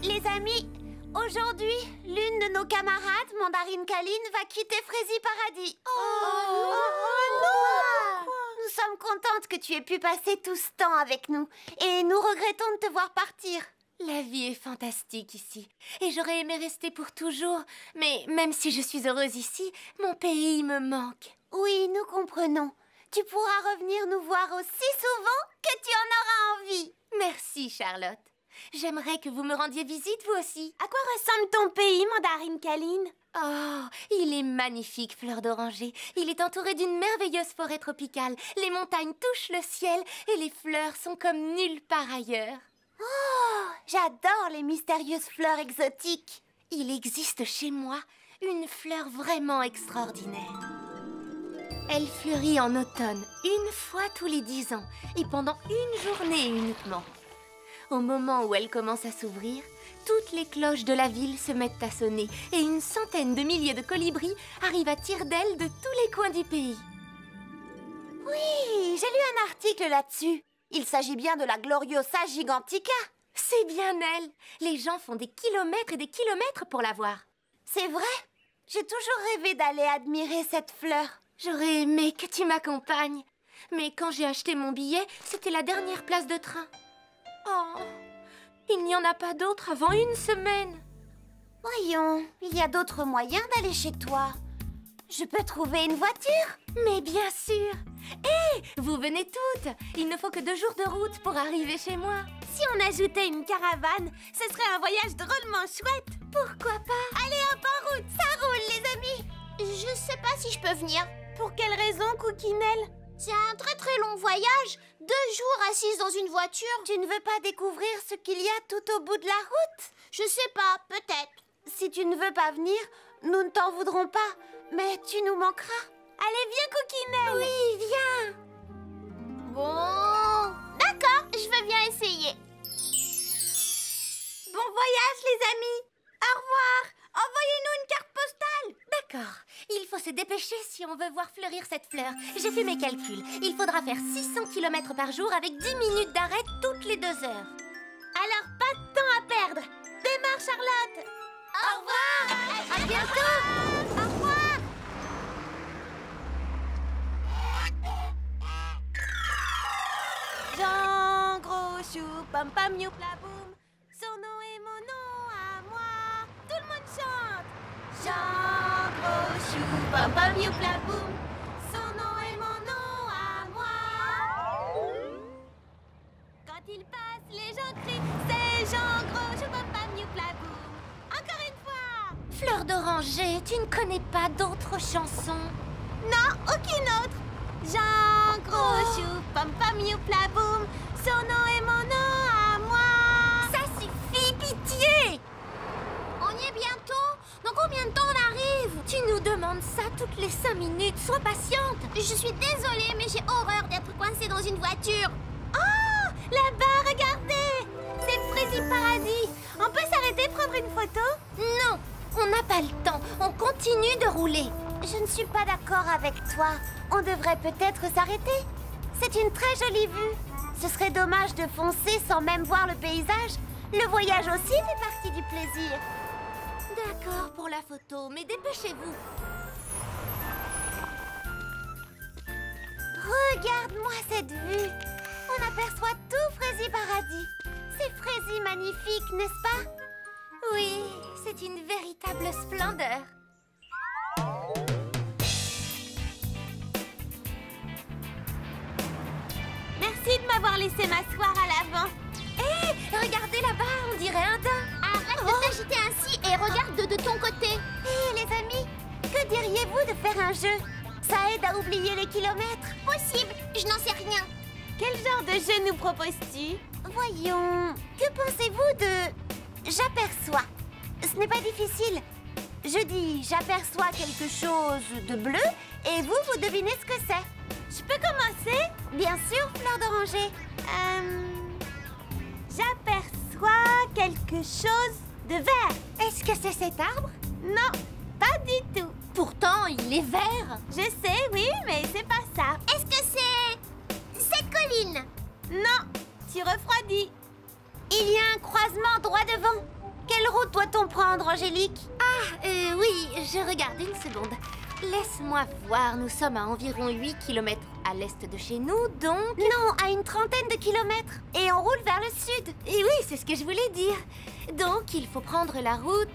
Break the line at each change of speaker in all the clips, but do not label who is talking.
Les amis, aujourd'hui, l'une de nos camarades, Mandarine Caline, va quitter Frézy Paradis. Oh non! Nous sommes contentes que tu aies pu passer tout ce temps avec nous et nous regrettons de te voir partir.
La vie est fantastique ici et j'aurais aimé rester pour toujours. Mais même si je suis heureuse ici, mon pays me manque.
Oui, nous comprenons. Tu pourras revenir nous voir aussi souvent que tu en auras envie.
Merci, Charlotte. J'aimerais que vous me rendiez visite, vous aussi.
À quoi ressemble ton pays, Mandarine Caline?
Oh, il est magnifique, Fleur d'Oranger. Il est entouré d'une merveilleuse forêt tropicale. Les montagnes touchent le ciel et les fleurs sont comme nulle part ailleurs.
Oh, j'adore les mystérieuses fleurs exotiques.
Il existe chez moi une fleur vraiment extraordinaire. Elle fleurit en automne, une fois tous les 10 ans, et pendant une journée uniquement. Au moment où elle commence à s'ouvrir, toutes les cloches de la ville se mettent à sonner et une centaine de milliers de colibris arrivent à tire-d'aile de tous les coins du pays.
Oui, j'ai lu un article là-dessus. Il s'agit bien de la Gloriosa gigantica.
C'est bien elle. Les gens font des kilomètres et des kilomètres pour la voir.
C'est vrai? J'ai toujours rêvé d'aller admirer cette fleur.
J'aurais aimé que tu m'accompagnes. Mais quand j'ai acheté mon billet, c'était la dernière place de train. Oh, il n'y en a pas d'autre avant une semaine.
Voyons, il y a d'autres moyens d'aller chez toi. Je peux trouver une voiture?
Mais bien sûr. Hé, vous venez toutes. Il ne faut que 2 jours de route pour arriver chez moi.
Si on ajoutait une caravane, ce serait un voyage drôlement chouette.
Pourquoi pas?
Allez, hop, en route, ça roule, les amis.
Je sais pas si je peux venir.
Pour quelle raison, Cookinelle?
C'est un très long voyage. 2 jours assise dans une voiture.
Tu ne veux pas découvrir ce qu'il y a tout au bout de la route?
Je sais pas, peut-être.
Si tu ne veux pas venir, nous ne t'en voudrons pas. Mais tu nous manqueras. Allez, viens, Cookinelle.
Oui, viens.
Bon, d'accord, je veux bien essayer.
Bon voyage, les amis. Au revoir. Envoyez-nous une carte postale.
D'accord. Il faut se dépêcher si on veut voir fleurir cette fleur. J'ai fait mes calculs. Il faudra faire 600 km par jour avec 10 minutes d'arrêt toutes les 2 heures.
Alors, pas de temps à perdre. Démarre, Charlotte.
Au revoir.
À bientôt. Au revoir. Jean Gros Chou, pam pam youpla boum. Son nom est mon nom à moi. Tout le monde chante. Jean Gros Chou, pam pam youpla boum. Son nom est mon nom à moi. Quand il passe, les gens crient. C'est Jean Gros Chou, pam pam youpla boum. Encore une fois.
Fleur d'Oranger, tu ne connais pas d'autres chansons?
Non, aucune autre. Jean Gros Chou, pam pam youpla boum. Son nom est mon nom à moi.
Ça suffit, pitié!
On y est bientôt. Dans combien de temps on arrive?
Tu nous demandes ça toutes les 5 minutes. Sois patiente.
Je suis désolée, mais j'ai horreur d'être coincée dans une voiture.
Oh, là-bas, regardez. C'est Frézy Paradis. On peut s'arrêter prendre une photo?
Non, on n'a pas le temps. On continue de rouler.
Je ne suis pas d'accord avec toi. On devrait peut-être s'arrêter. C'est une très jolie vue. Ce serait dommage de foncer sans même voir le paysage. Le voyage aussi fait partie du plaisir.
D'accord pour la photo, mais dépêchez-vous.
Regarde-moi cette vue. On aperçoit tout Frézy Paradis. C'est Frézy magnifique, n'est-ce pas?
Oui, c'est une véritable splendeur.
Merci de m'avoir laissé m'asseoir à l'avant.
Hé, regardez là-bas, on dirait un daim.
Arrête de t'agiter ainsi et regarde de ton côté.
Hé, les amis, que diriez-vous de faire un jeu? Ça aide à oublier les kilomètres.
Possible, je n'en sais rien.
Quel genre de jeu nous proposes-tu? Voyons, que pensez-vous de j'aperçois? Ce n'est pas difficile. Je dis j'aperçois quelque chose de bleu et vous devinez ce que c'est. Je peux commencer? Bien sûr, Fleur d'Oranger. J'aperçois quelque chose de vert.
Est-ce que c'est cet arbre?
Non, pas du tout.
Pourtant, il est vert.
Je sais, oui, mais c'est pas ça.
Est-ce que c'est... cette colline?
refroidi.
Il y a un croisement droit devant. Quelle route doit-on prendre, Angélique? Oui, je regarde une seconde. Laisse-moi voir, nous sommes à environ 8 km à l'est de chez nous, donc... Non, à une trentaine de kilomètres. Et on roule vers le sud. Et oui, c'est ce que je voulais dire. Donc, il faut prendre la route...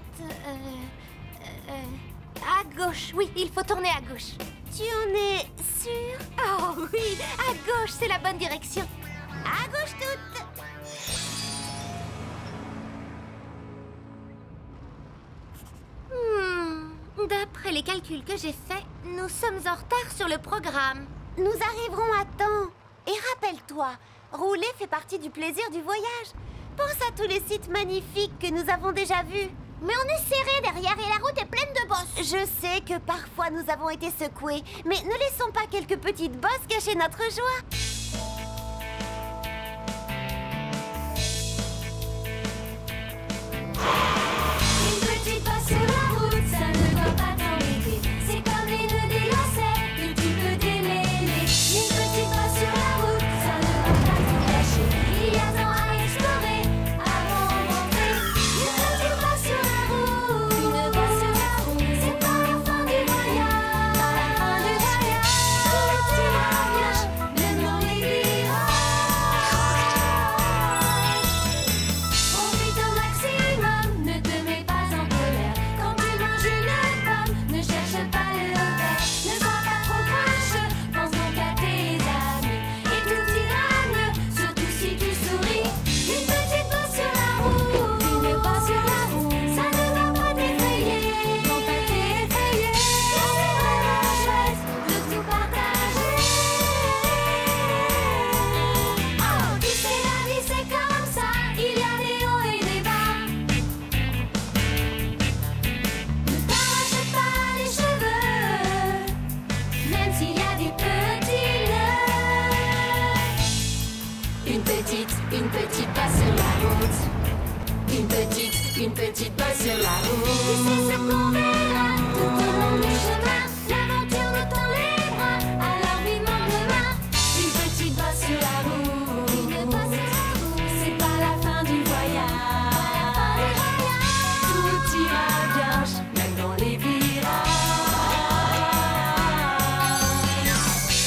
à gauche. Oui, il faut tourner à gauche. Tu en es sûre? Oh oui, à gauche, c'est la bonne direction. À gauche toute. D'après les calculs que j'ai faits, nous sommes en retard sur le programme. Nous arriverons à temps. Et rappelle-toi, rouler fait partie du plaisir du voyage. Pense à tous les sites magnifiques que nous avons déjà vus.
Mais on est serré derrière et la route est pleine de bosses.
Je sais que parfois nous avons été secoués, mais ne laissons pas quelques petites bosses cacher notre joie.
Une petite bosse sur la route, ça ne doit pas t'embêter. C'est comme les nœuds des lacets que tu peux démêler. Une petite bosse sur la route, ça ne doit pas t'empêcher. Il y a tant à explorer avant d'entrer. Une petite bosse sur la route, une bosse sur la route, c'est pas la fin du voyage. Pas la fin du voyage, tout ira bien, même dans les virages. Profite au maximum, ne te mets pas en colère. Quand tu manges une pomme, ne cherche pas le verre. Ne sois pas trop grincheux, pense donc à tes amis. Et tout ira mieux, surtout si tu souris. Une petite bosse sur la route, une bosse sur la route, ça ne va pas t'effrayer. Quand t'as été effrayé, là c'est vraiment chouette de tout partager. Oh, tu sais, la vie c'est comme ça, il y a des hauts et des bas. Ne t'arrache pas les cheveux, même s'il y a des petits nœuds. Une petite passe sur la route. Une petite passe sur la route. Tu sais ce qu'on verra tout au long du chemin. L'aventure nous tend les bras, alors vivement demain. Une petite passe sur la route. Une passe sur la route. C'est pas la fin du voyage. Tout ira bien, même dans les virages.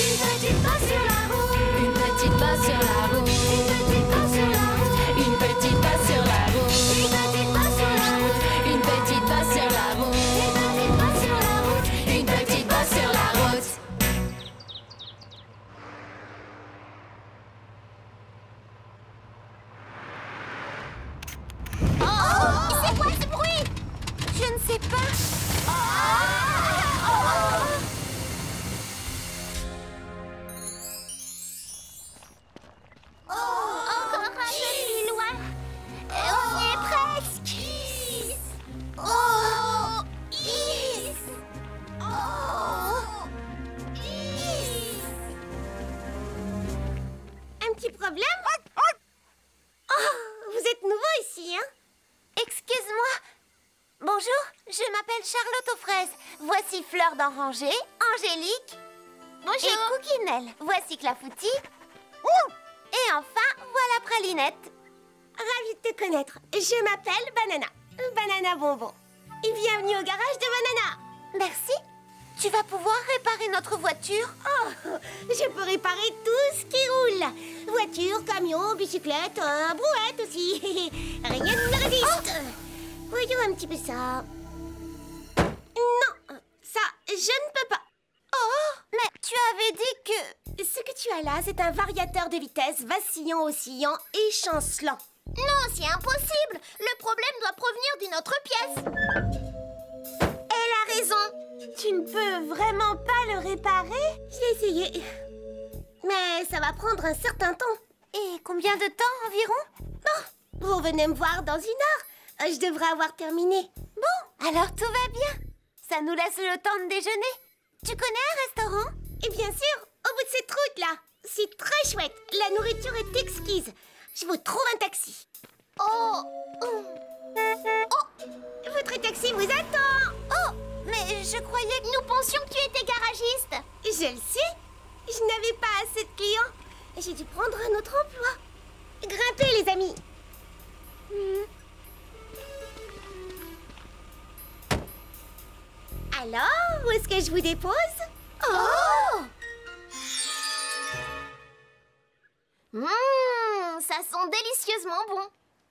Une petite passe sur la route. Une petite passe sur la route. Une petite passe sur la route. Une petite passe sur la route. Une petite passe sur la route. Une petite passe sur la route. Une petite passe sur la route. Une petite passe sur la route.
Oh, c'est quoi ce bruit?
Je ne sais pas.
Encore un petit loin. On y est presque. Oh, Is. Oh, Is.
Un petit problème? Oh, vous êtes nouveau ici, hein? Excuse-moi. Bonjour, je m'appelle Charlotte aux fraises. Voici Fleur d'Oranger, Angélique
Bonjour.
et Cookinelle. Voici Clafoutis. Et enfin, voilà Pralinette. Ravie de te connaître. Je m'appelle Banana. Banana Bonbon. Et bienvenue au garage de Banana. Merci. Tu vas pouvoir réparer notre voiture? Oh, je peux réparer tout ce qui roule. Voiture, camion, bicyclette, brouette aussi. Rien ne me résiste. Voyons un petit peu ça. Non, ça, je ne peux pas. Oh, mais tu avais dit que... Ce que tu as là, c'est un variateur de vitesse vacillant, oscillant et chancelant.
Non, c'est impossible. Le problème doit provenir d'une autre pièce.
Elle a raison. Tu ne peux vraiment pas le réparer? J'ai essayé. Mais ça va prendre un certain temps. Et combien de temps environ? Bon, vous venez me voir dans 1 heure. Je devrais avoir terminé. Bon, alors tout va bien. Ça nous laisse le temps de déjeuner. Tu connais un restaurant? Et bien sûr, au bout de cette route-là. C'est très chouette. La nourriture est exquise. Je vous trouve un taxi.
Oh,
Votre taxi vous attend. Oh, mais je croyais que...
nous pensions que tu étais garagiste.
Je le sais. Je n'avais pas assez de clients. J'ai dû prendre un autre emploi.
Grimpez, les amis. Alors, où est-ce que je vous dépose?
Oh! Ça sent délicieusement bon.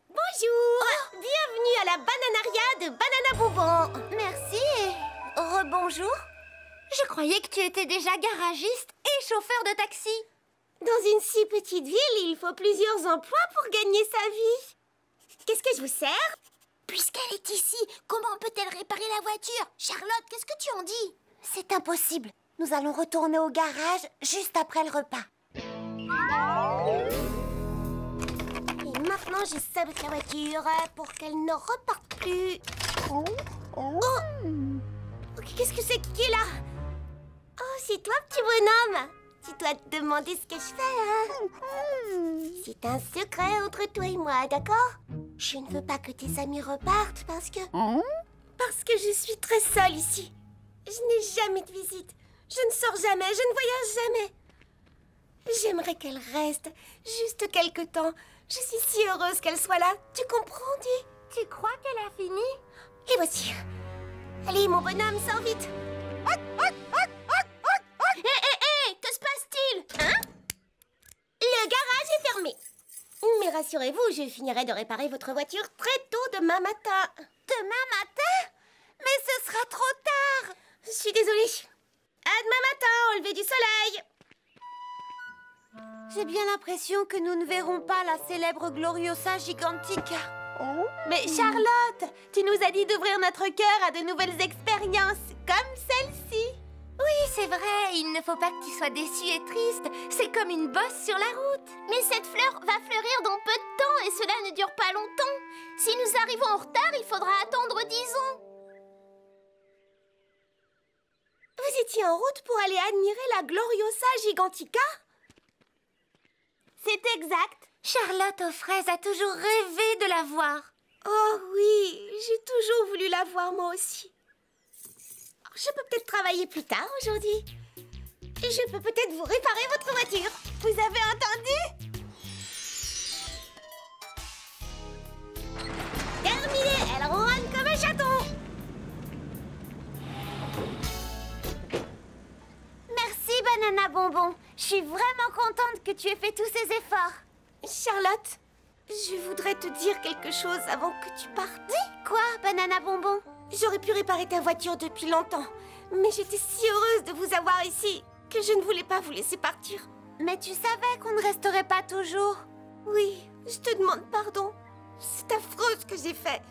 Bonjour. Bienvenue à la bananaria de Banana Bonbon.
Merci et rebonjour. Je croyais que tu étais déjà garagiste et chauffeur de taxi.
Dans une si petite ville, il faut plusieurs emplois pour gagner sa vie. Qu'est-ce que je vous sers?
Puisqu'elle est ici, comment peut-elle réparer la voiture? Charlotte, qu'est-ce que tu en dis?
C'est impossible. Nous allons retourner au garage juste après le repas.
Et maintenant, je sabote la voiture pour qu'elle ne reparte plus. Oh! Qu'est-ce que c'est qui est là? Oh, c'est toi, petit bonhomme. Tu dois te demander ce que je fais, hein? C'est un secret entre toi et moi, d'accord? Je ne veux pas que tes amis repartent parce que je suis très seule ici. Je n'ai jamais de visite. Je ne sors jamais, je ne voyage jamais. J'aimerais qu'elle reste juste quelque temps. Je suis si heureuse qu'elle soit là. Tu comprends, dis?
Tu crois qu'elle a fini?
Les voici. Allez, mon bonhomme, sors vite.
Hé, que se passe-t-il?
Hein? Le garage est fermé. Mais rassurez-vous, je finirai de réparer votre voiture très tôt demain matin.
Demain matin? Mais ce sera trop tard.
Je suis désolée. À demain matin, au lever du soleil.
J'ai bien l'impression que nous ne verrons pas la célèbre Gloriosa Gigantica.
Mais Charlotte, tu nous as dit d'ouvrir notre cœur à de nouvelles expériences, comme celle-ci.
Oui, c'est vrai, il ne faut pas que tu sois déçu et triste. C'est comme une bosse sur la route.
Mais cette fleur va fleurir dans peu de temps et cela ne dure pas longtemps. Si nous arrivons en retard, il faudra attendre 10 ans.
Vous étiez en route pour aller admirer la Gloriosa Gigantica? C'est exact.
Charlotte aux fraises a toujours rêvé de la voir.
Oh oui, j'ai toujours voulu la voir moi aussi. Je peux peut-être travailler plus tard aujourd'hui. Et je peux peut-être vous réparer votre voiture. Vous avez entendu? Terminé, elle ronronne comme un chaton.
Merci, Banana Bonbon. Je suis vraiment contente que tu aies fait tous ces efforts.
Charlotte, je voudrais te dire quelque chose avant que tu partes.
Quoi, Banana Bonbon?
J'aurais pu réparer ta voiture depuis longtemps, mais j'étais si heureuse de vous avoir ici que je ne voulais pas vous laisser partir.
Mais tu savais qu'on ne resterait pas toujours.
Oui, je te demande pardon. C'est affreux ce que j'ai fait.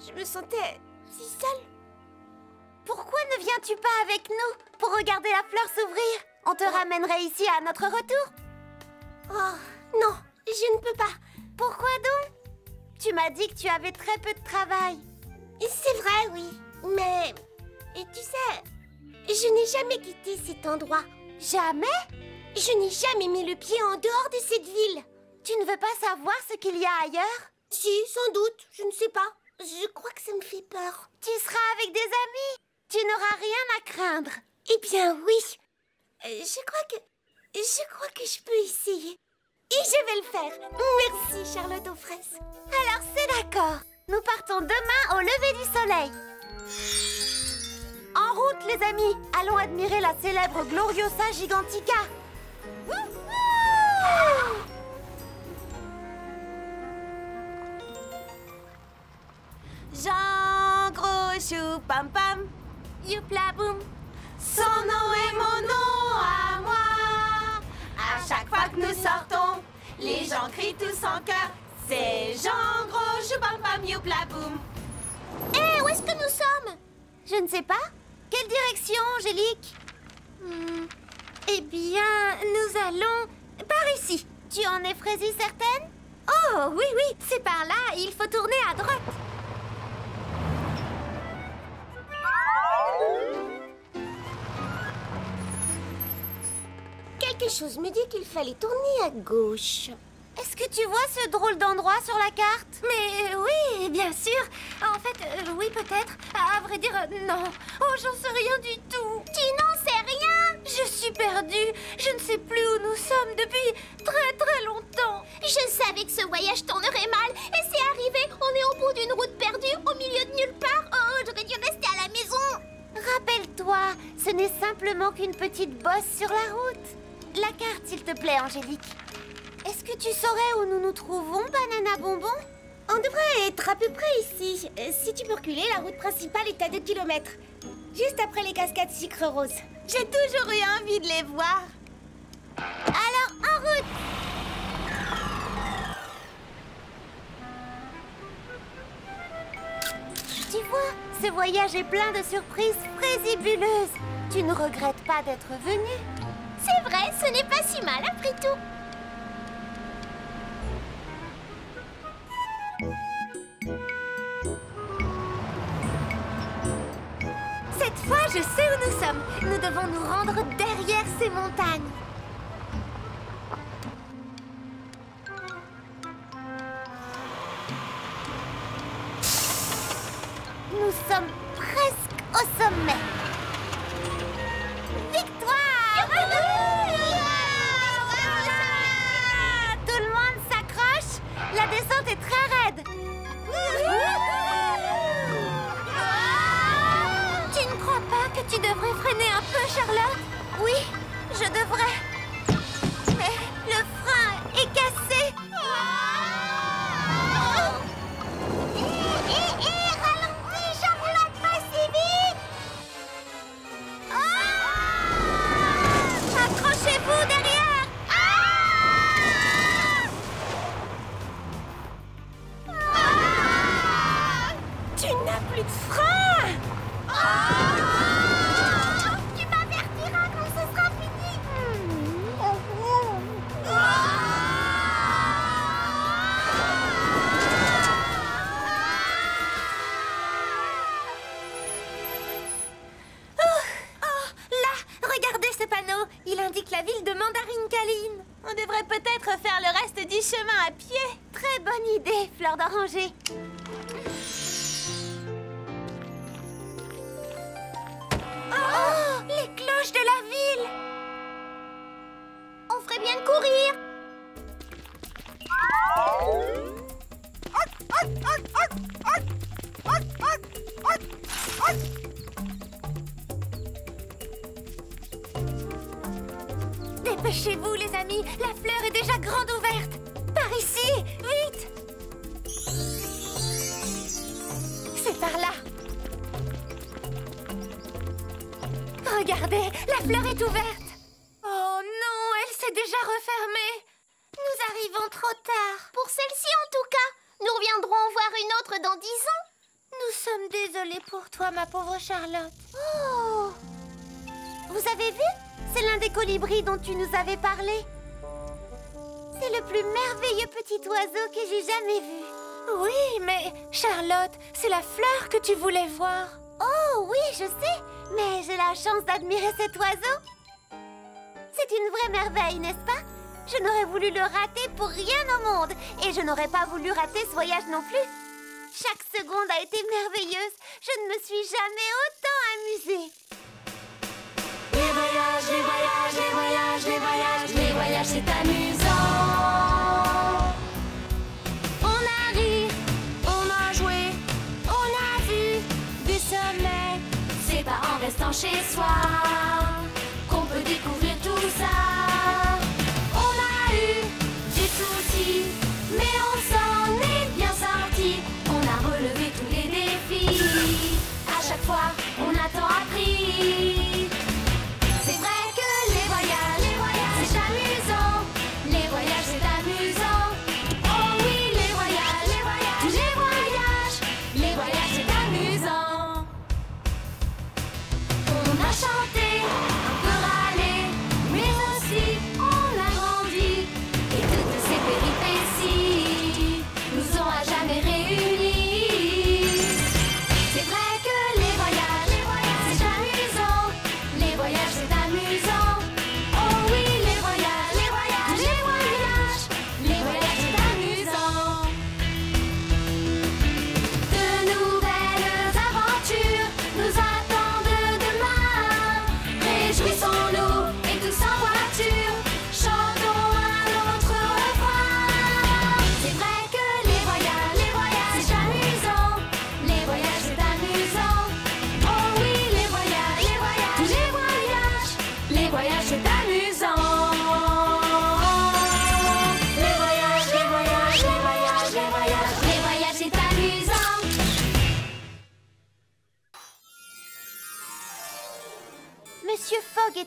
Je me sentais si seule.
Pourquoi ne viens-tu pas avec nous pour regarder la fleur s'ouvrir? On te ramènerait ici à notre retour.
Oh, non, je ne peux pas.
Pourquoi donc? Tu m'as dit que tu avais très peu de travail.
C'est vrai, oui. Mais, et tu sais, je n'ai jamais quitté cet endroit.
Jamais?
Je n'ai jamais mis le pied en dehors de cette ville.
Tu ne veux pas savoir ce qu'il y a ailleurs?
Si, sans doute, je ne sais pas. Je crois que ça me fait peur.
Tu seras avec des amis. Tu n'auras rien à craindre.
Eh bien, oui. Je crois que je peux essayer. Et je vais le faire. Merci, Charlotte aux fraises.
Alors, c'est d'accord. Nous partons demain au lever du soleil. En route, les amis. Allons admirer la célèbre Gloriosa Gigantica.
Jean Gros Chou Pam Pam,
Youpla boum.
son nom est mon nom à moi. À chaque fois que nous sortons, les gens crient tous en chœur. C'est Jean Gros Chou Pam Pam, Youpla boum.
Hé, où est-ce que nous sommes?
Je ne sais pas. Quelle direction, Angélique? Eh bien, nous allons par ici. Tu en es Frésie certaine? Oh, oui, oui, c'est par là. Il faut tourner à droite.
Quelque chose me dit qu'il fallait tourner à gauche.
Est-ce que tu vois ce drôle d'endroit sur la carte? Mais oui, bien sûr. En fait, oui, peut-être. À vrai dire, non. Oh, j'en sais rien du tout.
Tu n'en sais rien?
Je suis perdue. Je ne sais plus où nous sommes depuis très très longtemps.
Je savais que ce voyage tournerait mal. Et c'est arrivé. On est au bout d'une route perdue, au milieu de nulle part. Oh, j'aurais dû rester à la maison.
Rappelle-toi, ce n'est simplement qu'une petite bosse sur la route. La carte, s'il te plaît, Angélique. Est-ce que tu saurais où nous nous trouvons, Banana Bonbon?
On devrait être à peu près ici. Si tu peux reculer, la route principale est à 2 kilomètres. Juste après les cascades Sucre Rose. J'ai toujours eu envie de les voir.
Alors, en route! Tu vois, ce voyage est plein de surprises frésibuleuses. Tu ne regrettes pas d'être venu?
C'est vrai, ce n'est pas si mal après tout.
Cette fois, je sais où nous sommes. Nous devons nous rendre derrière ces montagnes. Nous sommes presque au sommet. Victoire! Tout le monde s'accroche. La descente est très raide. Tu ne crois pas que tu devrais freiner un peu, Charlotte? Oui, je devrais. Mais le frein est cassé. Ralentis, Charlotte, pas si vite. Accrochez-vous derrière.
Tu n'as plus de frein.
Tu m'avertiras quand ce sera fini.
Là, regardez ce panneau. Il indique la ville de Mandarinkaline.
On devrait peut-être faire le reste du chemin à pied.
Très bonne idée, Fleur d'Oranger. Oh, les cloches de la ville.
On ferait bien de courir.
Dépêchez-vous, les amis. La fleur est déjà grande ouverte. Par ici, vite. C'est par là. Regardez, la fleur est ouverte. Oh non, elle s'est déjà refermée. Nous arrivons trop tard.
Pour celle-ci en tout cas. Nous reviendrons en voir une autre dans 10 ans.
Nous sommes désolés pour toi, ma pauvre Charlotte. Oh! Vous avez vu? C'est l'un des colibris dont tu nous avais parlé. C'est le plus merveilleux petit oiseau que j'ai jamais vu. Oui, mais Charlotte, c'est la fleur que tu voulais voir. Oh oui, je sais. Mais j'ai la chance d'admirer cet oiseau. C'est une vraie merveille, n'est-ce pas? Je n'aurais voulu le rater pour rien au monde. Et je n'aurais pas voulu rater ce voyage non plus. Chaque seconde a été merveilleuse. Je ne me suis jamais autant amusée.
Les voyages, les voyages, les voyages, les voyages, les voyages, c'est amusant. On a ri, on a joué, on a vu des sommets. C'est pas en restant chez soi qu'on peut découvrir tout ça. On a eu des soucis, mais on s'en est bien sorti. On a relevé tous les défis. À chaque fois, on a tant appris. C'est vrai que les voyages, c'est amusant. Les voyages, c'est amusant. Oh oui, les voyages, les voyages, les voyages, les voyages, c'est amusant. On a chanté,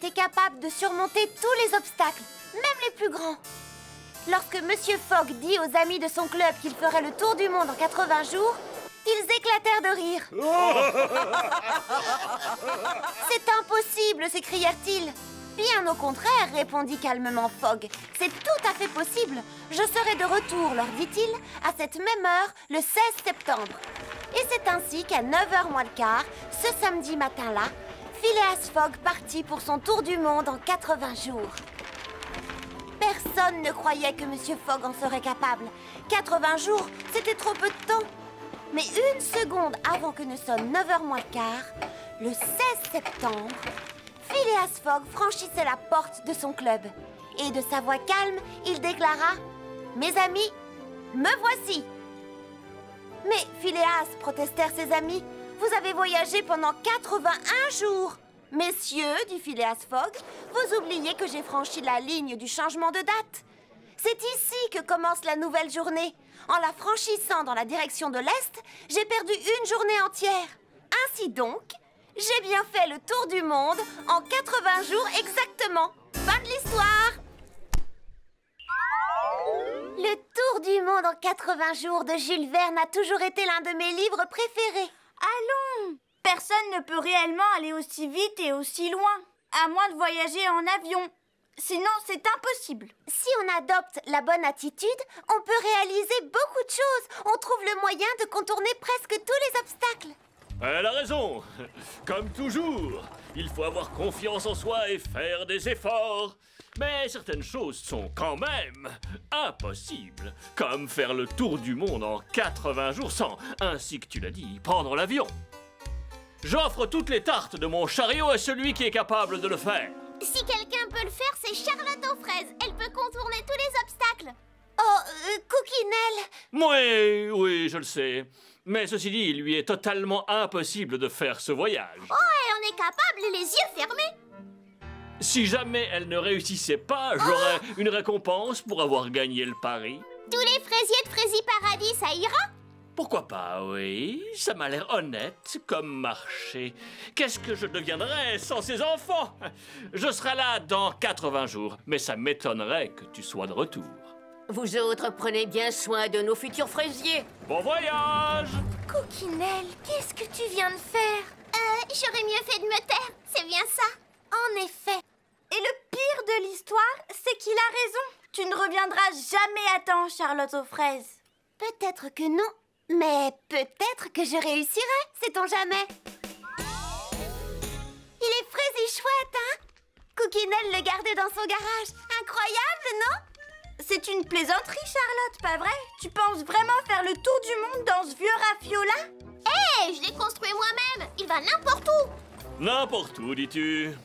était capable de surmonter tous les obstacles, même les plus grands. Lorsque Monsieur Fogg dit aux amis de son club qu'il ferait le tour du monde en 80 jours, ils éclatèrent de rire. « C'est impossible !» s'écrièrent-ils. « Bien au contraire !» répondit calmement Fogg. « C'est tout à fait possible. Je serai de retour, leur dit-il, à cette même heure, le 16 septembre. » Et c'est ainsi qu'à 9h moins le quart, ce samedi matin-là, Phileas Fogg partit pour son tour du monde en 80 jours. Personne ne croyait que Monsieur Fogg en serait capable. 80 jours, c'était trop peu de temps. Mais une seconde avant que ne sonne 9h moins le quart, le 16 septembre, Phileas Fogg franchissait la porte de son club. Et de sa voix calme, il déclara « Mes amis, me voici !» « Mais Phileas, protestèrent ses amis, vous avez voyagé pendant 81 jours. »« Messieurs, dit Phileas Fogg, vous oubliez que j'ai franchi la ligne du changement de date. C'est ici que commence la nouvelle journée. En la franchissant dans la direction de l'Est, j'ai perdu une journée entière. Ainsi donc, j'ai bien fait le tour du monde en 80 jours exactement. Fin de l'histoire. Le tour du monde en 80 jours de Jules Verne a toujours été l'un de mes livres préférés.
Allons! Personne ne peut réellement aller aussi vite et aussi loin, à moins de voyager en avion. Sinon, c'est impossible.
Si on adopte la bonne attitude, on peut réaliser beaucoup de choses. On trouve le moyen de contourner presque tous les obstacles.
Elle a raison. Comme toujours, il faut avoir confiance en soi et faire des efforts. Mais certaines choses sont quand même impossibles, comme faire le tour du monde en 80 jours sans, ainsi que tu l'as dit, prendre l'avion. J'offre toutes les tartes de mon chariot à celui qui est capable de le faire.
Si quelqu'un peut le faire, c'est Charlotte aux fraises. Elle peut contourner tous les obstacles.
Oh, Cookinelle!
Oui, je le sais. Mais ceci dit, il lui est totalement impossible de faire ce voyage.
Oh, elle en est capable, les yeux fermés.
Si jamais elle ne réussissait pas, j'aurais une récompense pour avoir gagné le pari.
Tous les fraisiers de Fraisier Paradis, ça ira?
Pourquoi pas, oui. Ça m'a l'air honnête comme marché. Qu'est-ce que je deviendrais sans ces enfants? Je serai là dans 80 jours, mais ça m'étonnerait que tu sois de retour.
Vous autres, prenez bien soin de nos futurs fraisiers.
Bon voyage!
Cookinelle, qu'est-ce que tu viens de faire?
J'aurais mieux fait de me taire, c'est bien ça.
En effet.
Et le pire de l'histoire, c'est qu'il a raison. Tu ne reviendras jamais à temps, Charlotte aux fraises.
Peut-être que non, mais peut-être que je réussirai, sait-on jamais. Il est frais et chouette, hein? Cookinelle le gardait dans son garage. Incroyable, non?
C'est une plaisanterie, Charlotte, pas vrai? Tu penses vraiment faire le tour du monde dans ce vieux rafiola?
Hé, je l'ai construit moi-même. Il va n'importe où.
N'importe où, dis-tu?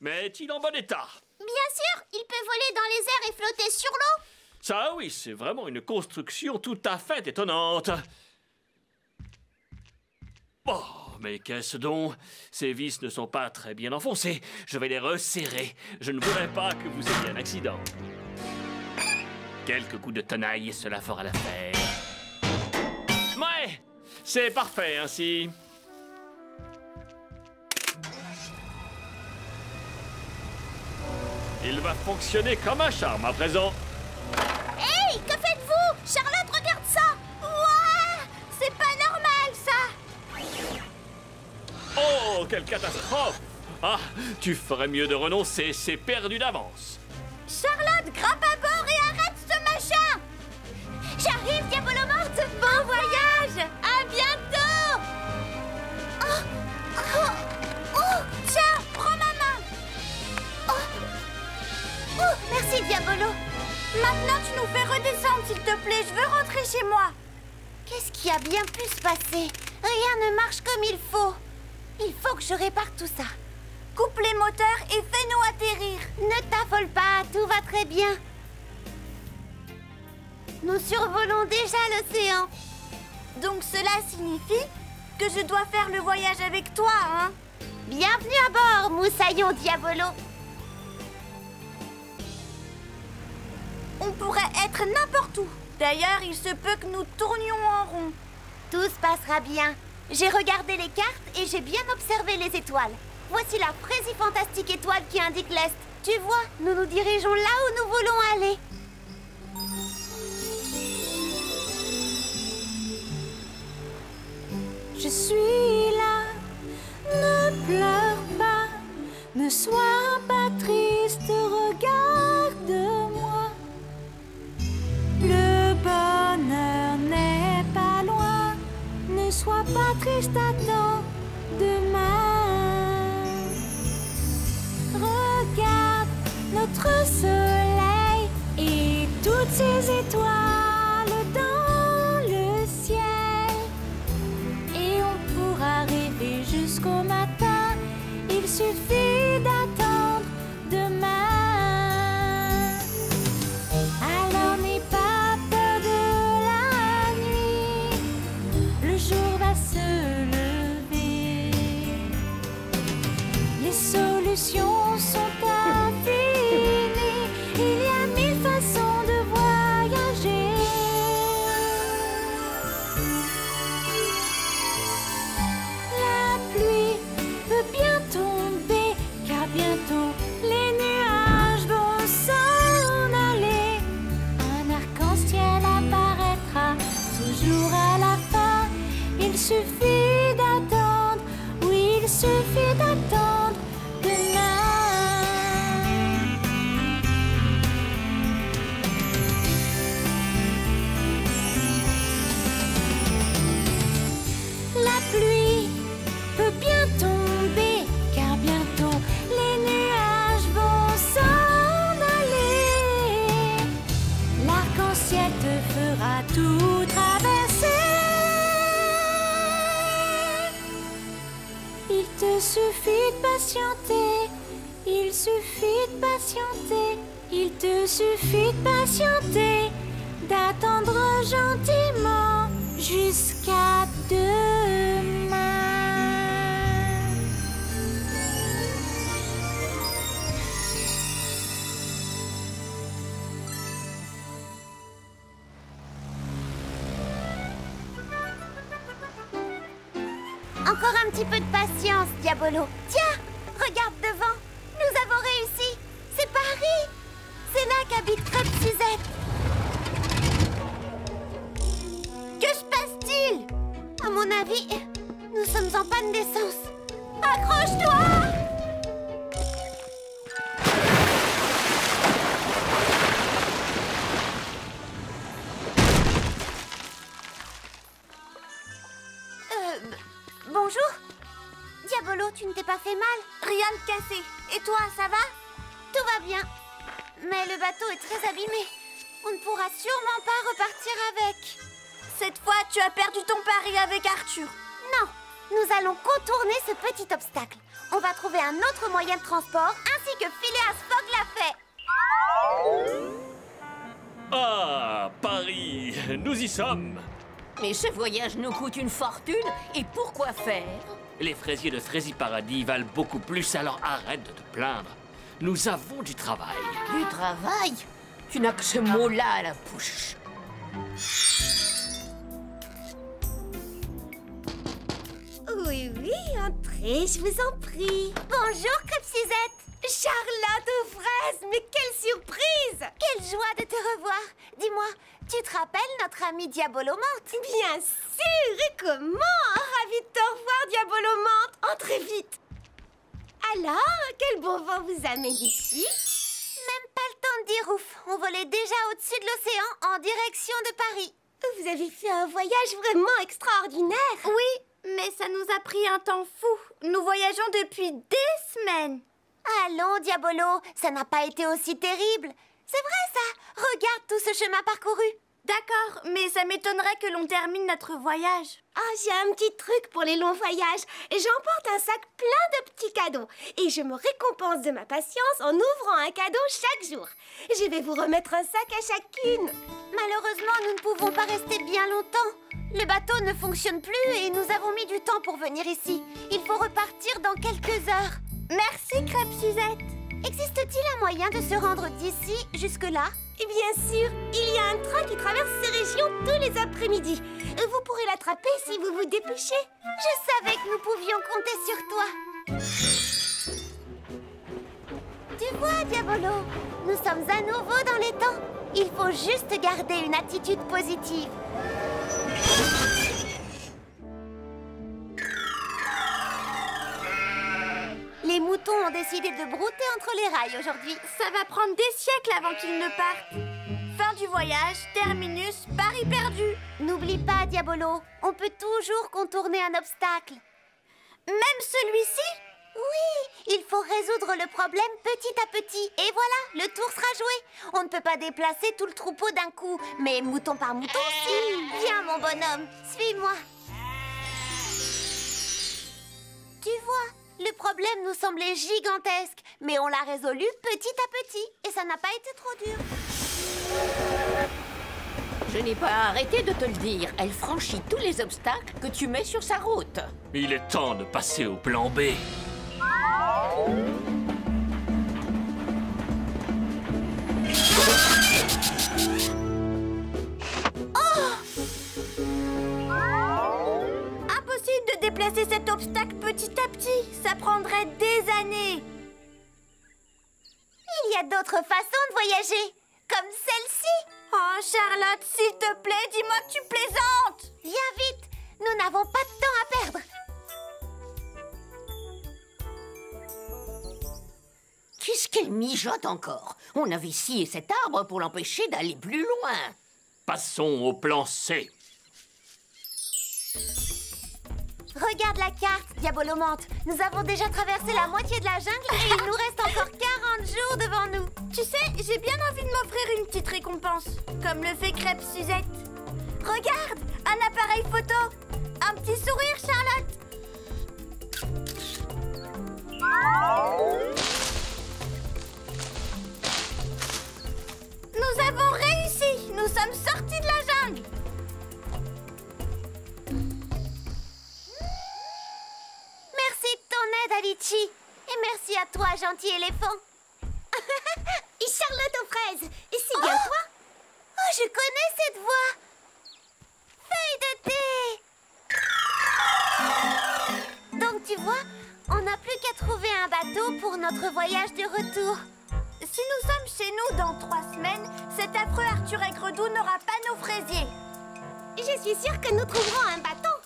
Mais est-il en bon état?
Bien sûr, il peut voler dans les airs et flotter sur l'eau.
Ça, oui, c'est vraiment une construction tout à fait étonnante. Oh, mais qu'est-ce donc? Ces vis ne sont pas très bien enfoncées. Je vais les resserrer. Je ne voudrais pas que vous ayez un accident. Quelques coups de tenaille et cela fera l'affaire. Ouais, c'est parfait ainsi. Il va fonctionner comme un charme à présent.
Hey, que faites-vous? Charlotte, regarde ça.
Ouah, c'est pas normal, ça.
Oh, quelle catastrophe! Ah, tu ferais mieux de renoncer, c'est perdu d'avance.
Charlotte, grimpe à bord et arrête ce machin.
J'arrive, Diabolomorte. Bon voyage. À bientôt.
Tiens, prends ma main.
Merci, Diabolo.
Maintenant, tu nous fais redescendre, s'il te plaît. Je veux rentrer chez moi.
Qu'est-ce qui a bien pu se passer? Rien ne marche comme il faut. Il faut que je répare tout ça.
Coupe les moteurs et fais-nous atterrir.
Ne t'affole pas, tout va très bien. Nous survolons déjà l'océan.
Donc cela signifie que je dois faire le voyage avec toi, hein?
Bienvenue à bord, Moussaillon Diabolo.
On pourrait être n'importe où. D'ailleurs, il se peut que nous tournions en rond.
Tout se passera bien. J'ai regardé les cartes et j'ai bien observé les étoiles.
voici la Fantastique étoile qui indique l'Est. Tu vois, nous nous dirigeons là où nous voulons aller. Je suis là, ne pleure pas, ne sois pas triste, regarde-moi. Le bonheur n'est pas loin, ne sois pas triste, attends demain. Regarde notre soleil et toutes ces étoiles dans le ciel. Et on pourra rêver jusqu'au matin, il suffit d'attendre demain. Alors n'aie pas peur de la nuit, le jour va se lever. Les solutions sont infinies, il y a 1000 façons de voyager. La pluie peut bien tomber, car bientôt les nuages vont s'en aller. Un arc-en-ciel apparaîtra toujours à la fin. Il suffit d'attendre, oui, il suffit d'attendre demain. La pluie peut bien tomber, car bientôt les nuages vont s'en aller. L'arc-en-ciel te fera tout traverser. Il te suffit de patienter, il suffit de patienter, il te suffit de patienter, d'attendre gentiment jusqu'à demain. Encore un petit peu de patience, Diabolo. Tiens, regarde devant. Nous avons réussi. C'est Paris. C'est là qu'habite Crêpe Suzette. Que se passe-t-il? À mon avis, nous sommes en panne d'essence. Accroche-toi! Bonjour. Diabolo, tu ne t'es pas fait mal?
Rien de cassé. Et toi, ça va?
Tout va bien. Mais le bateau est très abîmé. On ne pourra sûrement pas repartir avec.
Cette fois, tu as perdu ton pari avec Arthur.
Non, nous allons contourner ce petit obstacle. On va trouver un autre moyen de transport, ainsi que Phileas Fogg l'a fait.
Ah, Paris, nous y sommes.
Mais ce voyage nous coûte une fortune, et pourquoi faire?
Les fraisiers de Fraisie Paradis valent beaucoup plus, alors arrête de te plaindre. Nous avons du travail.
Du travail? Tu n'as que ce mot-là à la bouche.
Oui, entrez, je vous en prie. Bonjour, Crêpe Suzette. Charlotte aux fraises, mais quelle surprise! Quelle joie de te revoir. Dis-moi, tu te rappelles notre ami Diabolomante? Bien sûr, et comment? Ravi de te revoir, Diabolomante. Entrez vite. Alors, quel bon vent vous amène ici? Même pas le temps de dire ouf. On volait déjà au-dessus de l'océan en direction de Paris. Vous avez fait un voyage vraiment extraordinaire.
Oui, mais ça nous a pris un temps fou. Nous voyageons depuis des semaines.
Allons, Diabolo, ça n'a pas été aussi terrible. C'est vrai, ça. Regarde tout ce chemin parcouru.
D'accord, mais ça m'étonnerait que l'on termine notre voyage.
Ah, j'ai un petit truc pour les longs voyages. J'emporte un sac plein de petits cadeaux. Et je me récompense de ma patience en ouvrant un cadeau chaque jour. Je vais vous remettre un sac à chacune. Malheureusement, nous ne pouvons pas rester bien longtemps. Le bateau ne fonctionne plus et nous avons mis du temps pour venir ici. Il faut repartir dans quelques heures.
Merci, Crêpe Suzette.
Existe-t-il un moyen de se rendre d'ici jusque-là? Et bien sûr, il y a un train qui traverse ces régions tous les après-midi. Vous pourrez l'attraper si vous vous dépêchez. Je savais que nous pouvions compter sur toi. Tu vois, Diabolo, nous sommes à nouveau dans les temps. Il faut juste garder une attitude positive. Les moutons ont décidé de brouter entre les rails aujourd'hui.
Ça va prendre des siècles avant qu'ils ne partent. Fin du voyage, terminus, Paris perdu.
N'oublie pas, Diabolo, on peut toujours contourner un obstacle.
Même celui-ci?
Oui, il faut résoudre le problème petit à petit. Et voilà, le tour sera joué. On ne peut pas déplacer tout le troupeau d'un coup. Mais mouton par mouton, si. Viens, mon bonhomme, suis-moi. Tu vois, le problème nous semblait gigantesque. Mais on l'a résolu petit à petit. Et ça n'a pas été trop dur.
Je n'ai pas arrêté de te le dire. Elle franchit tous les obstacles que tu mets sur sa route.
Il est temps de passer au plan B.
Impossible de déplacer cet obstacle petit à petit. Ça prendrait des années.
Il y a d'autres façons de voyager. Comme celle-ci.
Oh, Charlotte, s'il te plaît, dis-moi que tu plaisantes.
Viens vite, nous n'avons pas de temps à perdre.
Qu'est-ce qu'elle mijote encore? On avait scié cet arbre pour l'empêcher d'aller plus loin.
Passons au plan C.
Regarde la carte, Diabolomante. Nous avons déjà traversé la moitié de la jungle et il nous reste encore 40 jours devant nous.
Tu sais, j'ai bien envie de m'offrir une petite récompense, comme le fait Crêpe Suzette. Regarde, un appareil photo. Un petit sourire, Charlotte. Nous avons réussi. Nous sommes sortis de la jungle.
Merci de ton aide, Alici. Et merci à toi, gentil éléphant. Et Charlotte aux fraises. Et c'est bien toi? Oh, je connais cette voix. Feuille de thé. Donc, tu vois, on n'a plus qu'à trouver un bateau pour notre voyage de retour.
Si nous sommes chez nous dans 3 semaines, cet affreux Arthur Aigredou n'aura pas nos fraisiers.
Je suis sûre que nous trouverons un bateau.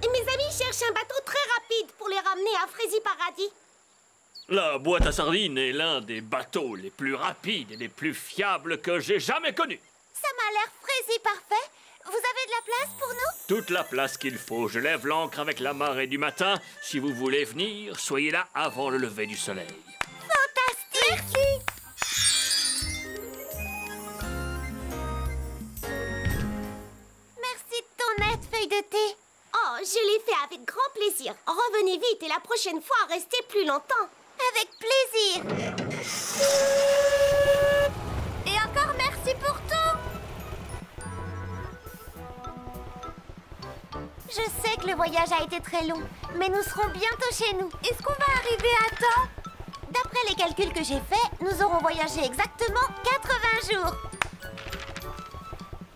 Et mes amis cherchent un bateau très rapide pour les ramener à Fraisier Paradis.
La boîte à sardines est l'un des bateaux les plus rapides et les plus fiables que j'ai jamais connus.
Ça m'a l'air Fraisier parfait. Vous avez de la place pour nous?
Toute la place qu'il faut. Je lève l'ancre avec la marée du matin. Si vous voulez venir, soyez là avant le lever du soleil.
Fantastique! Merci de ton aide, feuille de thé. Oh, je l'ai fait avec grand plaisir. Revenez vite et la prochaine fois, restez plus longtemps. Avec plaisir.
Et encore merci pour tout.
Je sais que le voyage a été très long, mais nous serons bientôt chez nous.
Est-ce qu'on va arriver à temps?
D'après les calculs que j'ai faits, nous aurons voyagé exactement 80 jours.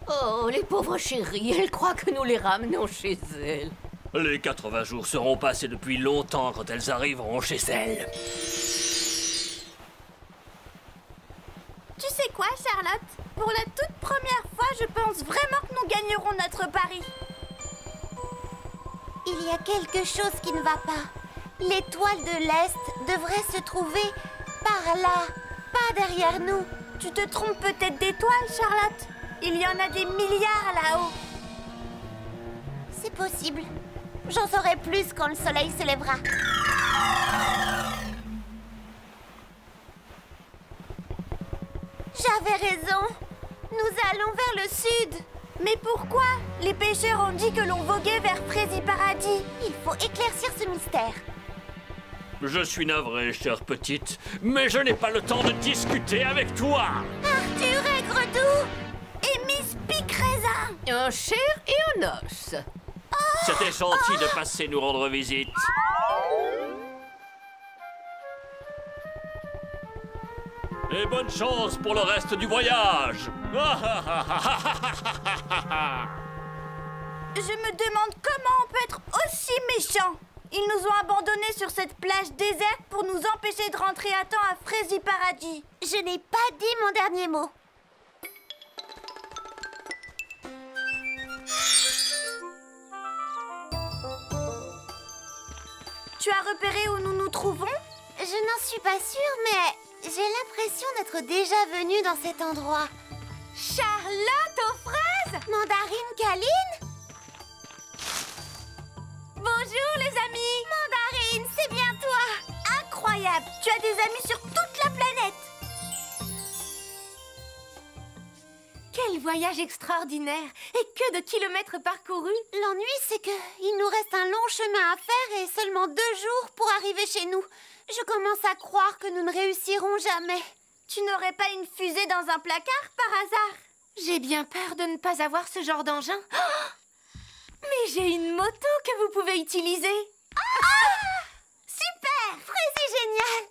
Oh, les pauvres chéries, elles croient que nous les ramenons chez elles.
Les 80 jours seront passés depuis longtemps quand elles arriveront chez elles.
Tu sais quoi, Charlotte? Pour la toute première fois, je pense vraiment que nous gagnerons notre pari.
Il y a quelque chose qui ne va pas. L'étoile de l'Est devrait se trouver par là, pas derrière nous.
Tu te trompes peut-être d'étoiles, Charlotte. Il y en a des milliards là-haut.
C'est possible. J'en saurai plus quand le soleil se lèvera. J'avais raison. Nous allons vers le sud.
Mais pourquoi? Les pêcheurs ont dit que l'on voguait vers Fraisier Paradis.
Il faut éclaircir ce mystère.
Je suis navré, chère petite, mais je n'ai pas le temps de discuter avec toi.
Arthur Aigredou
Et Miss Pic-Raisin.
Un chair et un os.
C'était gentil de passer nous rendre visite. Et bonne chance pour le reste du voyage.
Je me demande comment on peut être aussi méchant. Ils nous ont abandonnés sur cette plage déserte pour nous empêcher de rentrer à temps à Frézy Paradis.
Je n'ai pas dit mon dernier mot.
Tu as repéré où nous nous trouvons?
Je n'en suis pas sûre, mais j'ai l'impression d'être déjà venue dans cet endroit.
Charlotte aux fraises!
Mandarine Caline?
Bonjour les amis!
Mandarine, c'est bien toi!
Incroyable! Tu as des amis sur toute la planète!
Quel voyage extraordinaire! Et que de kilomètres parcourus!
L'ennui, c'est qu'il nous reste un long chemin à faire et seulement 2 jours pour arriver chez nous. Je commence à croire que nous ne réussirons jamais.
Tu n'aurais pas une fusée dans un placard par hasard?
J'ai bien peur de ne pas avoir ce genre d'engin. Oh! Mais j'ai une moto que vous pouvez utiliser.
Super! Frézy génial!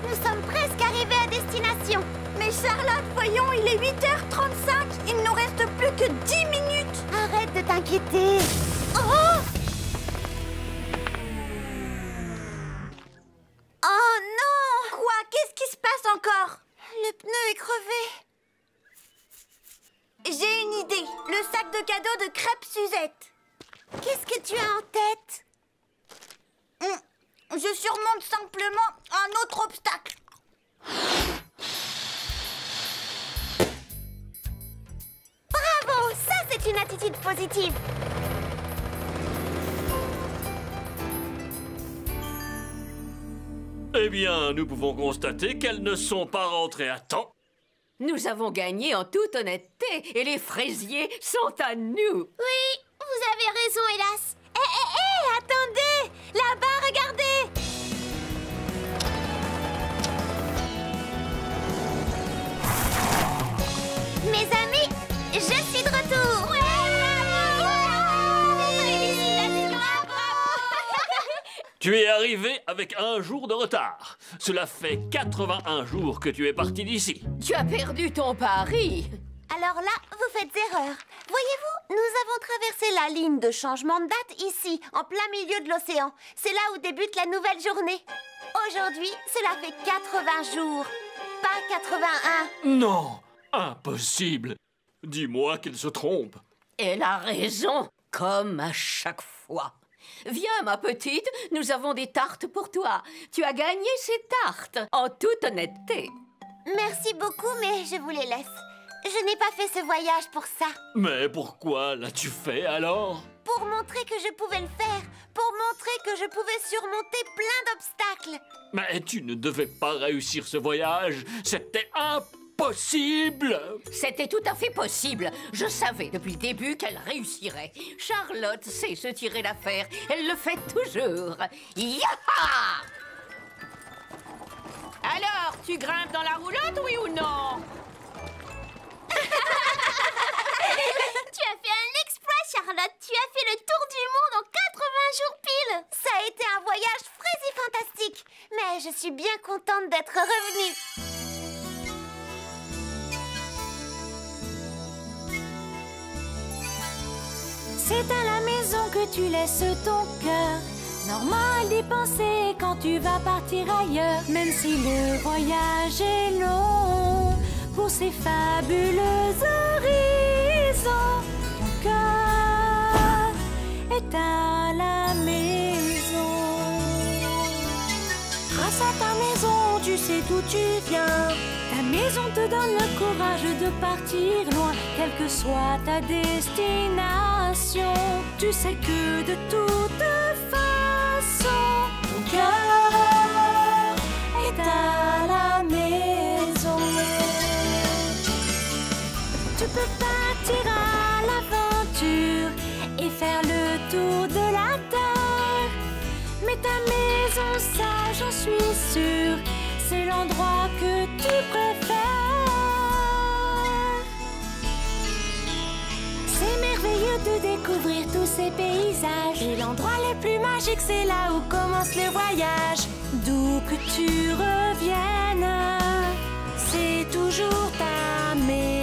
Nous sommes presque arrivés à destination.
Mais Charlotte, voyons, il est 8h35. Il ne nous reste plus que 10 minutes.
Arrête de t'inquiéter. Oh! Oh non!
Quoi? Qu'est-ce qui se passe encore?
Le pneu est crevé.
J'ai une idée. Le sac de cadeaux de crêpes Suzette.
Qu'est-ce que tu as en tête?
Je surmonte simplement un autre obstacle.
Bravo! Ça, c'est une attitude positive.
Eh bien, nous pouvons constater qu'elles ne sont pas rentrées à temps.
Nous avons gagné en toute honnêteté et les fraisiers sont à nous.
Oui, vous avez raison, hélas. Hé, attendez! Là-bas, regardez! Mes amis, je suis de retour!
Tu es arrivé avec 1 jour de retard. Cela fait 81 jours que tu es parti d'ici.
Tu as perdu ton pari.
Alors là, vous faites erreur. Voyez-vous, nous avons traversé la ligne de changement de date ici, en plein milieu de l'océan. C'est là où débute la nouvelle journée. Aujourd'hui, cela fait 80 jours, pas 81.
Non, impossible. Dis-moi qu'elle se trompe.
Elle a raison, comme à chaque fois. Viens, ma petite, nous avons des tartes pour toi. Tu as gagné ces tartes, en toute honnêteté.
Merci beaucoup, mais je vous les laisse. Je n'ai pas fait ce voyage pour ça.
Mais pourquoi l'as-tu fait alors?
Pour montrer que je pouvais le faire. Pour montrer que je pouvais surmonter plein d'obstacles.
Mais tu ne devais pas réussir ce voyage. C'était impossible.
C'était tout à fait possible. Je savais depuis le début qu'elle réussirait. Charlotte sait se tirer d'affaire. Elle le fait toujours. Yaha! Alors, tu grimpes dans la roulotte, oui ou non?
Tu as fait un exploit, Charlotte. Tu as fait le tour du monde en 80 jours pile. Ça a été un voyage Frézy fantastique. Mais je suis bien contente d'être revenue.
C'est à la maison que tu laisses ton cœur. Normal d'y penser quand tu vas partir ailleurs. Même si le voyage est long, pour ces fabuleux horizons, ton cœur est à la maison. Grâce à ta maison, tu sais d'où tu viens. Ta maison te donne le courage de partir loin, quelle que soit ta destination. Tu sais que de toute façon, ton cœur est à la maison. Tu peux partir à l'aventure et faire le tour de la terre. Mais ta maison, ça j'en suis sûre, c'est l'endroit que tu préfères. C'est merveilleux de découvrir tous ces paysages. Et l'endroit le plus magique, c'est là où commence le voyage. D'où que tu reviennes, c'est toujours ta maison.